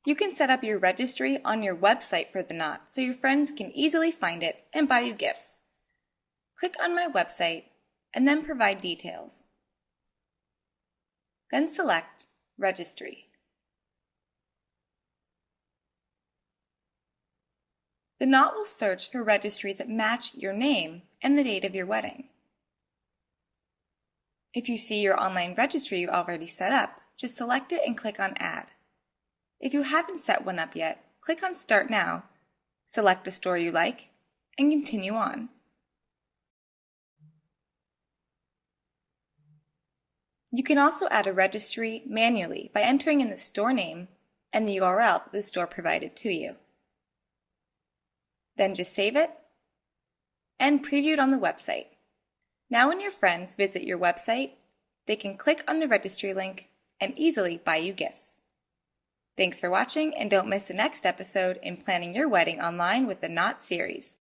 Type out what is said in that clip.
You can set up your registry on your website for the knot so your friends can easily find it and buy you gifts. Click on my website and then provide details. Then select Registry. The knot will search for registries that match your name and the date of your wedding. If you see your online registry you already set up, just select it and click on Add. If you haven't set one up yet, click on Start Now, select a store you like, and continue on. You can also add a registry manually by entering in the store name and the URL that the store provided to you. Then just save it and preview it on the website. Now when your friends visit your website, they can click on the registry link and easily buy you gifts. Thanks for watching, and don't miss the next episode in planning your wedding online with the Knot series.